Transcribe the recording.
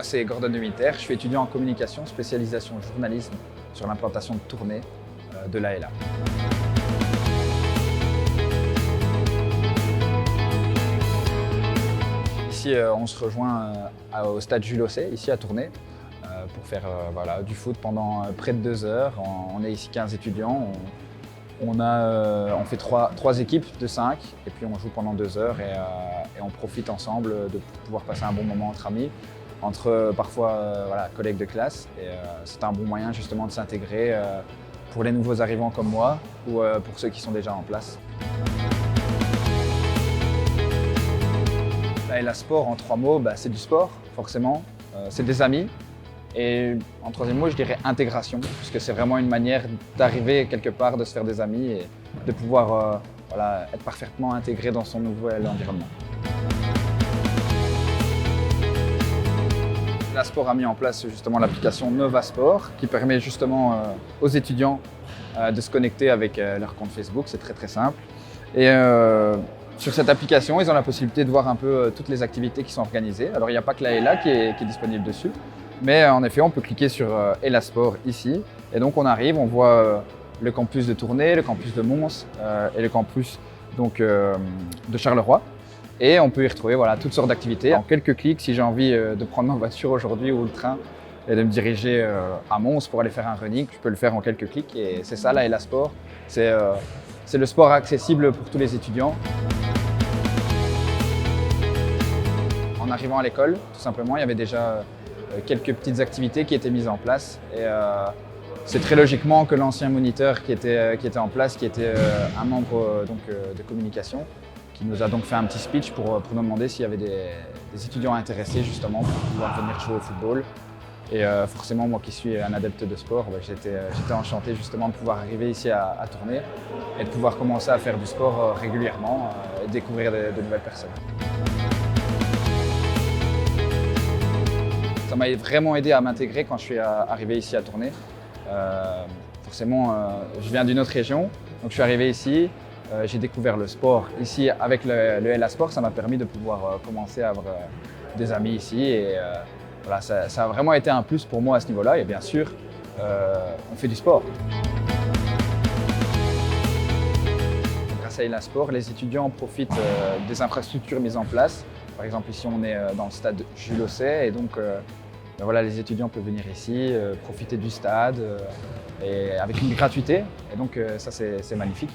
c'est Gordon de Winter, je suis étudiant en communication, spécialisation journalisme sur l'implantation de tournée de l'AELA. Ici, on se rejoint au stade Jules Osset, ici à Tournai, pour faire du foot pendant près de 2 heures. On est ici 15 étudiants. On fait trois équipes de 5 et puis on joue pendant 2 heures et on profite ensemble de pouvoir passer un bon moment entre amis, entre parfois collègues de classe. Et c'est un bon moyen justement de s'intégrer pour les nouveaux arrivants comme moi ou pour ceux qui sont déjà en place. La sport en 3 mots, c'est du sport forcément, c'est des amis. Et en 3e mot, je dirais intégration, puisque c'est vraiment une manière d'arriver quelque part, de se faire des amis et de pouvoir être parfaitement intégré dans son nouvel environnement. La Sport a mis en place justement l'application Nova Sport qui permet justement aux étudiants de se connecter avec leur compte Facebook, c'est très très simple. Et sur cette application, ils ont la possibilité de voir un peu toutes les activités qui sont organisées. Alors il n'y a pas que l'AELA qui est disponible dessus. Mais en effet, on peut cliquer sur ELA Sport ici. Et donc on arrive, on voit le campus de Tournai, le campus de Mons et le campus de Charleroi. Et on peut y retrouver toutes sortes d'activités. En quelques clics, si j'ai envie de prendre ma voiture aujourd'hui ou le train et de me diriger à Mons pour aller faire un running, je peux le faire en quelques clics. Et c'est ça, l'ELA Sport. C'est le sport accessible pour tous les étudiants. En arrivant à l'école, tout simplement, il y avait déjà quelques petites activités qui étaient mises en place et c'est très logiquement que l'ancien moniteur qui était en place, qui était un membre de communication, qui nous a donc fait un petit speech pour nous demander s'il y avait des étudiants intéressés justement pour pouvoir venir jouer au football. Et forcément, moi qui suis un adepte de sport, j'étais enchanté justement de pouvoir arriver ici à Tournai et de pouvoir commencer à faire du sport régulièrement et découvrir de nouvelles personnes. Ça m'a vraiment aidé à m'intégrer quand je suis arrivé ici à Tournai. Forcément, je viens d'une autre région, donc je suis arrivé ici, j'ai découvert le sport ici avec le ELA Sport. Ça m'a permis de pouvoir commencer à avoir des amis ici et ça a vraiment été un plus pour moi à ce niveau-là. Et bien sûr, on fait du sport. Grâce à ELA Sport, les étudiants profitent des infrastructures mises en place. Par exemple, ici, on est dans le stade Jules Osset et donc les étudiants peuvent venir ici, profiter du stade et avec une gratuité. Et donc ça, c'est magnifique.